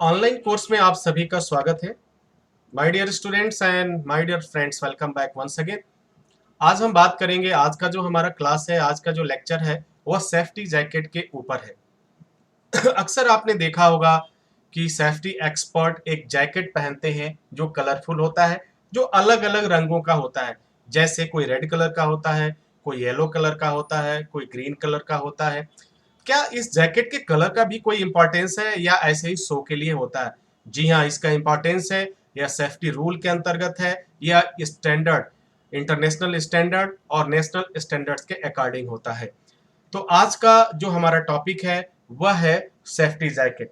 Online course में आप सभी का स्वागत है। My dear students and my dear friends, welcome back once again. आज हम बात करेंगे, आज का जो हमारा क्लास है, आज का जो लेक्चर है वह सेफ्टी जैकेट के ऊपर है। अक्सर आपने देखा होगा कि सेफ्टी एक्सपर्ट एक जैकेट पहनते हैं जो कलरफुल होता है, जो अलग अलग रंगों का होता है। जैसे कोई रेड कलर का होता है, कोई येलो कलर का होता है, कोई ग्रीन कलर का होता है। क्या इस जैकेट के कलर का भी कोई इंपॉर्टेंस है या ऐसे ही शो के लिए होता है? जी हाँ, इसका इंपॉर्टेंस है। यह सेफ्टी रूल के अंतर्गत है या स्टैंडर्ड, इंटरनेशनल स्टैंडर्ड और नेशनल स्टैंडर्ड्स के अकॉर्डिंग होता है। तो आज का जो हमारा टॉपिक है वह है सेफ्टी जैकेट।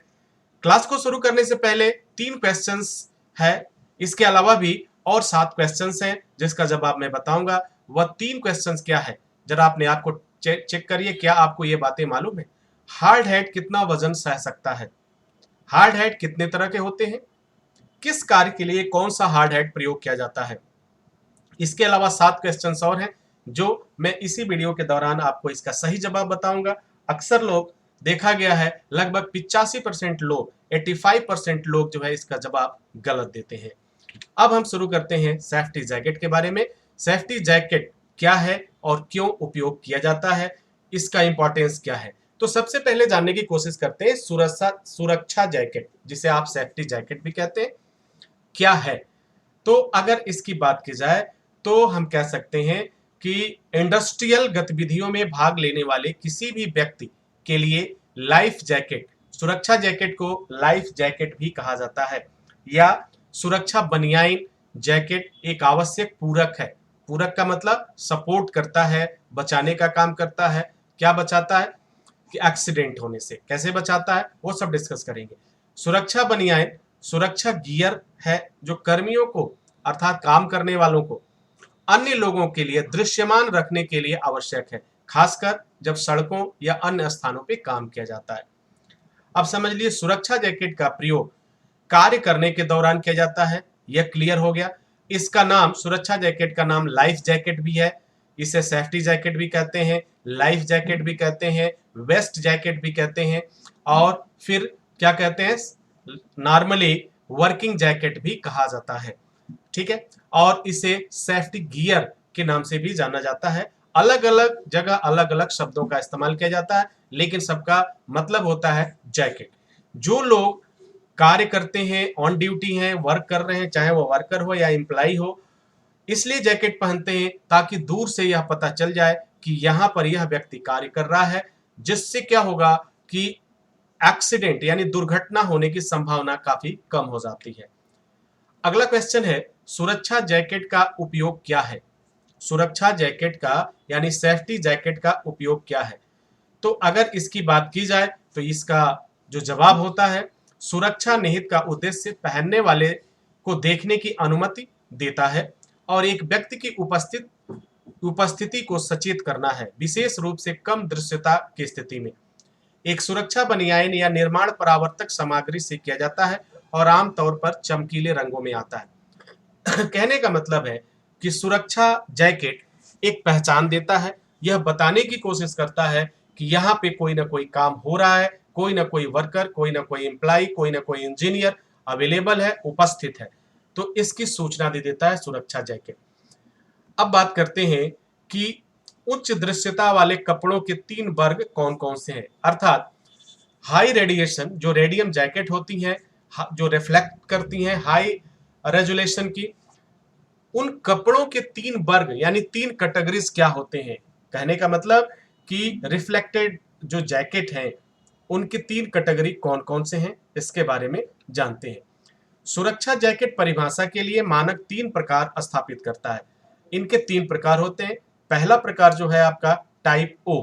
क्लास को शुरू करने से पहले 3 क्वेश्चंस है, इसके अलावा भी और 7 क्वेश्चंस हैं जिसका जवाब मैं बताऊंगा। वह 3 क्वेश्चंस क्या है, जरा अपने आप को चेक करिए। क्या आपको ये बातें मालूम है? हार्ड हेड कितना वजन सह सकता है? हार्ड हेड कितने तरह के होते हैं? किस कार्य के लिए कौन सा हार्ड हेड प्रयोग किया जाता है? इसके अलावा 7 क्वेश्चंस और हैं जो मैं इसी वीडियो के दौरान आपको इसका सही जवाब बताऊंगा। अक्सर लोग, देखा गया है लगभग 85% लोग, 85% लोग जो है इसका जवाब गलत देते हैं। अब हम शुरू करते हैं सेफ्टी जैकेट के बारे में। सेफ्टी जैकेट क्या है और क्यों उपयोग किया जाता है, इसका इंपॉर्टेंस क्या है। तो सबसे पहले जानने की कोशिश करते हैं सुरक्षा जैकेट, जिसे आप सेफ्टी जैकेट भी कहते हैं, क्या है। तो अगर इसकी बात की जाए तो हम कह सकते हैं कि इंडस्ट्रियल गतिविधियों में भाग लेने वाले किसी भी व्यक्ति के लिए लाइफ जैकेट, सुरक्षा जैकेट को लाइफ जैकेट भी कहा जाता है, या सुरक्षा बनियाइन जैकेट एक आवश्यक पूरक है। पूरक का मतलब सपोर्ट करता है, बचाने का काम करता है। क्या बचाता है? कि एक्सीडेंट होने से कैसे बचाता है वो सब डिस्कस करेंगे। सुरक्षा बनियाइन सुरक्षा गियर है जो कर्मियों को, अर्थात काम करने वालों को, अन्य लोगों के लिए दृश्यमान रखने के लिए आवश्यक है, खासकर जब सड़कों या अन्य स्थानों पे काम किया जाता है। अब समझ लिए, सुरक्षा जैकेट का प्रयोग कार्य करने के दौरान किया जाता है, यह क्लियर हो गया। इसका नाम, सुरक्षा जैकेट का नाम लाइफ जैकेट भी है। इसे सेफ्टी जैकेट भी कहते हैं, लाइफ जैकेट भी कहते हैं, वेस्ट जैकेट भी कहते हैं, और फिर क्या कहते हैं, नॉर्मली वर्किंग जैकेट भी कहा जाता है। ठीक है, और इसे सेफ्टी गियर के नाम से भी जाना जाता है। अलग अलग जगह अलग अलग शब्दों का इस्तेमाल किया जाता है, लेकिन सबका मतलब होता है जैकेट। जो लोग कार्य करते हैं, ऑन ड्यूटी हैं, वर्क कर रहे हैं, चाहे वो वर्कर हो या एम्प्लाई हो, इसलिए जैकेट पहनते हैं ताकि दूर से यह पता चल जाए कि यहाँ पर यह व्यक्ति कार्य कर रहा है, जिससे क्या होगा कि एक्सीडेंट यानी दुर्घटना होने की संभावना काफी कम हो जाती है। अगला क्वेश्चन है, सुरक्षा जैकेट का उपयोग क्या है? सुरक्षा जैकेट का यानी सेफ्टी जैकेट का उपयोग क्या है? तो अगर इसकी बात की जाए तो इसका जो जवाब होता है, सुरक्षा निहित का उद्देश्य पहनने वाले को देखने की अनुमति देता है और एक व्यक्ति की उपस्थिति को सचेत करना है, विशेष रूप से कम दृश्यता की स्थिति में। एक सुरक्षा बनियाइन या निर्माण परावर्तक सामग्री से किया जाता है और आमतौर पर चमकीले रंगों में आता है। कहने का मतलब है कि सुरक्षा जैकेट एक पहचान देता है, यह बताने की कोशिश करता है कि यहाँ पे कोई ना कोई काम हो रहा है, कोई ना कोई वर्कर, कोई ना कोई एम्प्लाई, कोई ना कोई इंजीनियर अवेलेबल है, उपस्थित है। तो इसकी सूचना दे देता है सुरक्षा जैकेट। अब बात करते हैं कि उच्च दृश्यता वाले कपड़ों के 3 वर्ग कौन कौन से हैं, अर्थात हाई रेडिएशन जो रेडियम जैकेट होती हैं, जो रिफ्लेक्ट करती हैं हाई रेजुलेशन की, उन कपड़ों के 3 वर्ग यानी 3 कैटेगरीज क्या होते हैं। कहने का मतलब कि रिफ्लेक्टेड जो जैकेट हैं उनकी 3 कैटेगरी कौन कौन से हैं, इसके बारे में जानते हैं। सुरक्षा जैकेट परिभाषा के लिए मानक 3 प्रकार स्थापित करता है। इनके 3 प्रकार होते हैं। पहला प्रकार जो है आपका टाइप ओ।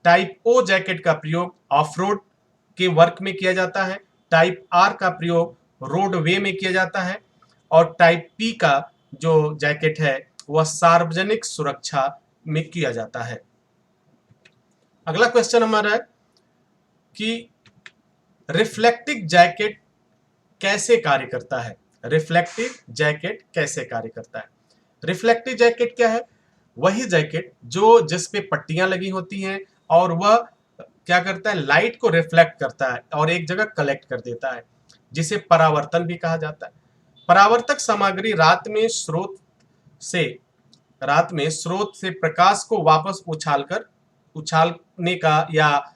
टाइप ओ जैकेट का प्रयोग ऑफ रोड के वर्क में किया जाता है। टाइप आर का प्रयोग रोड वे में किया जाता है। और टाइप पी का जो जैकेट है वह सार्वजनिक सुरक्षा में किया जाता है। अगला क्वेश्चन हमारा है कि रिफ्लेक्टिव जैकेट कैसे कार्य करता है। रिफ्लेक्टिव जैकेट कैसे कार्य करता है? रिफ्लेक्टिव जैकेट क्या है? वही जैकेट जो जिस पे पट्टियां लगी होती हैं और वह क्या करता है, लाइट को रिफ्लेक्ट करता है और एक जगह कलेक्ट कर देता है। जिसे परावर्तन भी कहा जाता है। परावर्तक सामग्री से स्रोत से प्रकाश को वापस उछालने का या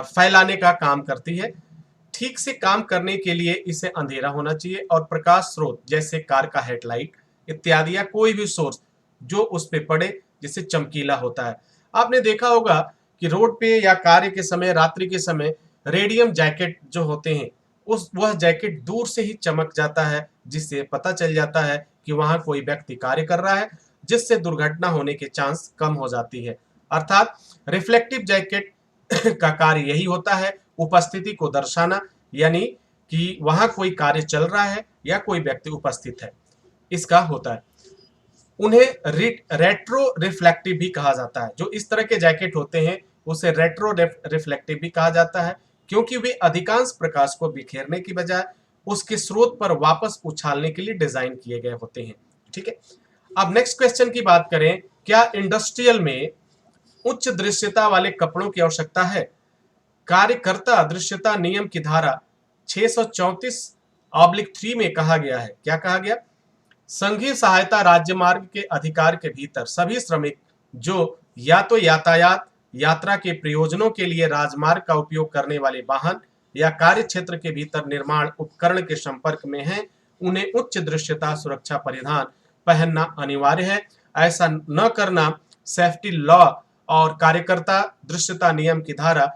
फैलाने का काम करती है। ठीक से काम करने के लिए इसे अंधेरा होना चाहिए और प्रकाश स्रोत जैसे कार का हेडलाइट इत्यादि या कोई भी सोर्स जो उस पे पड़े जिससे चमकीला होता है। आपने देखा होगा कि रोड पे या कार्य के समय, रात्रि के समय रेडियम जैकेट जो होते हैं वह जैकेट दूर से ही चमक जाता है, जिससे पता चल जाता है कि वहां कोई व्यक्ति कार्य कर रहा है, जिससे दुर्घटना होने के चांस कम हो जाती है। अर्थात रिफ्लेक्टिव जैकेट का कार्य यही होता है, उपस्थिति को दर्शाना, यानी कि वहां कोई कार्य चल रहा है या कोई व्यक्ति उपस्थित है, इसका होता है। उन्हें रेट्रो रिफ्लेक्टिव भी कहा जाता है। जो इस तरह के जैकेट होते हैं उसे रेट्रो रिफ्लेक्टिव भी कहा जाता है, क्योंकि वे अधिकांश प्रकाश को बिखेरने की बजाय उसके स्रोत पर वापस उछालने के लिए डिजाइन किए गए होते हैं। ठीक है, अब नेक्स्ट क्वेश्चन की बात करें, क्या इंडस्ट्रियल में उच्च दृश्यता वाले कपड़ों की आवश्यकता है? कार्यकर्ता दृश्यता नियम की धारा 634/3 में कहा गया है, क्या कहा गया? संघीय सहायता राज्यमार्ग के अधिकार के भीतर सभी श्रमिक जो या तो यातायात यात्रा के प्रयोजनों के लिए राजमार्ग का उपयोग करने वाले वाहन या कार्य क्षेत्र के भीतर निर्माण उपकरण के संपर्क में हैं, उन्हें उच्च दृश्यता सुरक्षा परिधान पहनना अनिवार्य है। ऐसा न करना सेफ्टी लॉ और कार्यकर्ता दृश्यता नियम की धारा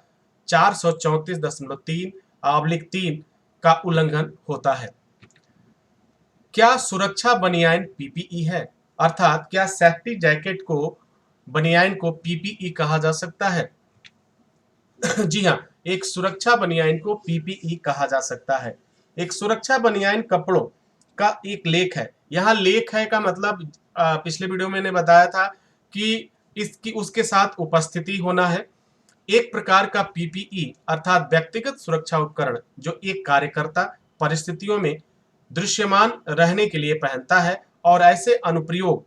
434.3/3 का उल्लंघन होता है। क्या सुरक्षा बनियान पीपीई है? अर्थात क्या सेफ्टी जैकेट को बनियान को पीपीई कहा जा सकता है? जी हाँ, एक सुरक्षा बनियान को पीपीई कहा जा सकता है। एक सुरक्षा बनियान कपड़ों का एक लेख है। यहाँ लेख है का मतलब पिछले वीडियो में मैंने बताया था कि इसकी उसके साथ उपस्थिति होना है। एक प्रकार का पीपीई अर्थात व्यक्तिगत सुरक्षा उपकरण जो एक कार्यकर्ता परिस्थितियों में दृश्यमान रहने के लिए पहनता है और ऐसे अनुप्रयोग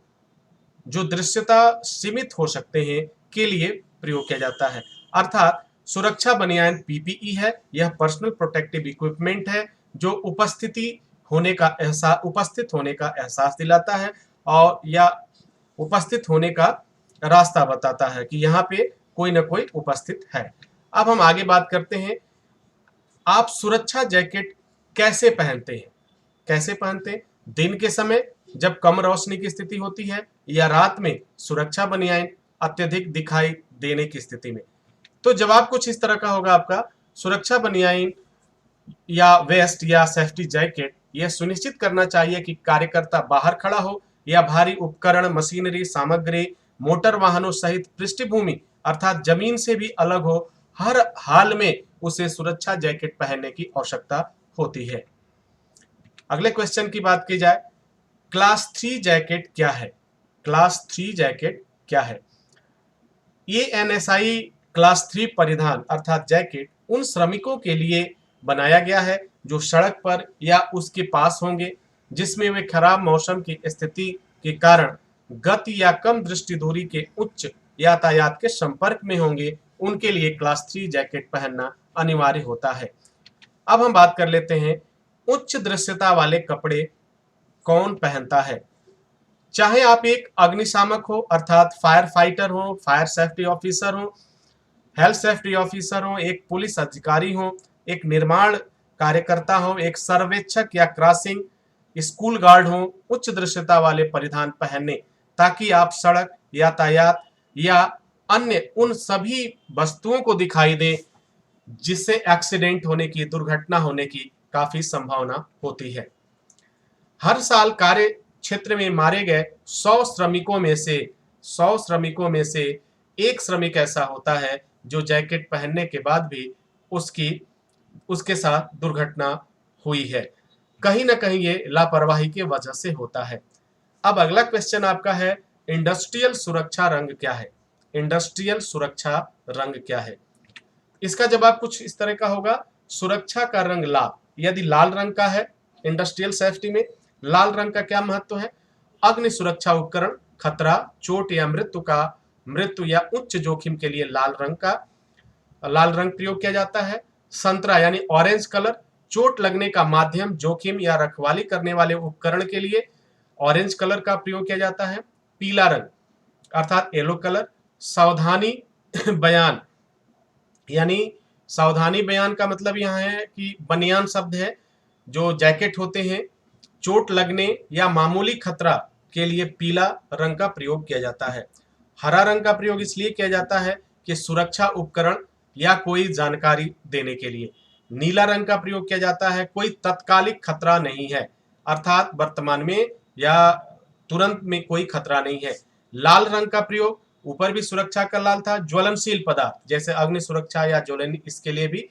जो दृश्यता सीमित हो सकते हैं के लिए प्रयोग किया जाता है। अर्थात सुरक्षा बनियान पीपीई है। यह पर्सनल प्रोटेक्टिव इक्विपमेंट है जो उपस्थित होने का एहसास दिलाता है और या उपस्थित होने का रास्ता बताता है कि यहाँ पे कोई ना कोई उपस्थित है। अब हम आगे बात करते हैं, आप सुरक्षा जैकेट कैसे पहनते हैं? कैसे पहनते हैं? दिन के समय जब कम रोशनी की स्थिति होती है या रात में सुरक्षा बनियान अत्यधिक दिखाई देने की स्थिति में? तो जवाब कुछ इस तरह का होगा आपका। सुरक्षा बनियान या वेस्ट या सेफ्टी जैकेट यह सुनिश्चित करना चाहिए कि कार्यकर्ता बाहर खड़ा हो या भारी उपकरण, मशीनरी, सामग्री, मोटर वाहनों सहित पृष्ठभूमि अर्थात जमीन से भी अलग हो, हर हाल में उसे सुरक्षा जैकेट पहनने की आवश्यकता होती है। अगले क्वेश्चन की बात की जाए, क्लास 3 जैकेट क्या है? क्लास 3 जैकेट क्या है? ये एनएसआई क्लास 3 परिधान अर्थात जैकेट उन श्रमिकों के लिए बनाया गया है जो सड़क पर या उसके पास होंगे, जिसमें वे खराब मौसम की स्थिति के कारण गति या कम दृष्टि दूरी के उच्च यातायात के संपर्क में होंगे। उनके लिए क्लास 3 जैकेट पहनना अनिवार्य होता है। अब हम बात कर लेते हैं, उच्च दृश्यता वाले कपड़े कौन पहनता है? चाहे आप एक अग्निशामक हो अर्थात फायर फाइटर हो, फायर सेफ्टी ऑफिसर हो, हेल्थ सेफ्टी ऑफिसर हो, एक पुलिस अधिकारी हो, एक निर्माण कार्यकर्ता हो, एक सर्वेक्षक या क्रॉसिंग स्कूल गार्ड हो, उच्च दृश्यता वाले परिधान पहने ताकि आप सड़क, यातायात या अन्य उन सभी वस्तुओं को दिखाई दे जिससे एक्सीडेंट होने की, दुर्घटना होने की काफी संभावना होती है। हर साल कार्य क्षेत्र में मारे गए 100 श्रमिकों में से एक श्रमिक ऐसा होता है जो जैकेट पहनने के बाद भी उसके साथ दुर्घटना हुई है। कहीं ना कहीं ये लापरवाही की वजह से होता है। अब अगला क्वेश्चन आपका है, इंडस्ट्रियल सुरक्षा रंग क्या है? इंडस्ट्रियल सुरक्षा रंग क्या है? इसका जवाब कुछ इस तरह का होगा, सुरक्षा का रंग लाल। यदि लाल रंग का है इंडस्ट्रियल सेफ्टी में, लाल रंग का क्या महत्व है? अग्नि सुरक्षा उपकरण, खतरा, चोट या मृत्यु या उच्च जोखिम के लिए लाल रंग प्रयोग किया जाता है। संतरा यानी ऑरेंज कलर चोट लगने का माध्यम, जोखिम या रखवाली करने वाले उपकरण के लिए ऑरेंज कलर का प्रयोग किया जाता है। पीला रंग अर्थात येलो कलर, सावधानी बयान, यानी सावधानी बयान का मतलब यहाँ है कि बनियान शब्द है, जो जैकेट होते हैं। चोट लगने या मामूली खतरा के लिए पीला रंग का प्रयोग किया जाता है। हरा रंग का प्रयोग इसलिए किया जाता है कि सुरक्षा उपकरण या कोई जानकारी देने के लिए। नीला रंग का प्रयोग किया जाता है कोई तत्कालिक खतरा नहीं है, अर्थात वर्तमान में या तुरंत में कोई खतरा नहीं है। लाल रंग का प्रयोग, ऊपर भी सुरक्षा का लाल था, ज्वलनशील पदार्थ जैसे अग्नि सुरक्षा या ज्वलन, इसके लिए भी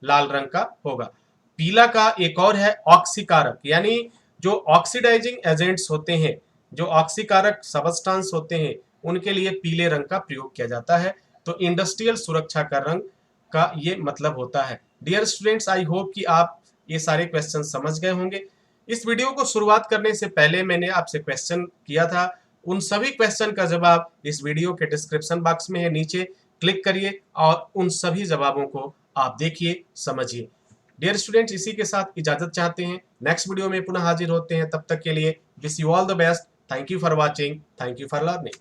लाल रंग का होगा। पीला का एक और है ऑक्सीकारक, यानी जो ऑक्सीडाइजिंग एजेंट्स होते हैं, जो ऑक्सीकारक सबस्टांस होते हैं, उनके लिए पीले रंग का प्रयोग किया जाता है। तो इंडस्ट्रियल सुरक्षा का रंग का ये मतलब होता है। डियर स्टूडेंट्स, आई होप कि आप ये सारे क्वेश्चन समझ गए होंगे। इस वीडियो को शुरुआत करने से पहले मैंने आपसे क्वेश्चन किया था, उन सभी क्वेश्चन का जवाब इस वीडियो के डिस्क्रिप्शन बॉक्स में है, नीचे क्लिक करिए और उन सभी जवाबों को आप देखिए, समझिए। डियर स्टूडेंट्स, इसी के साथ इजाजत चाहते हैं, नेक्स्ट वीडियो में पुनः हाजिर होते हैं। तब तक के लिए wish you all the best. Thank you for watching, thank you for learning.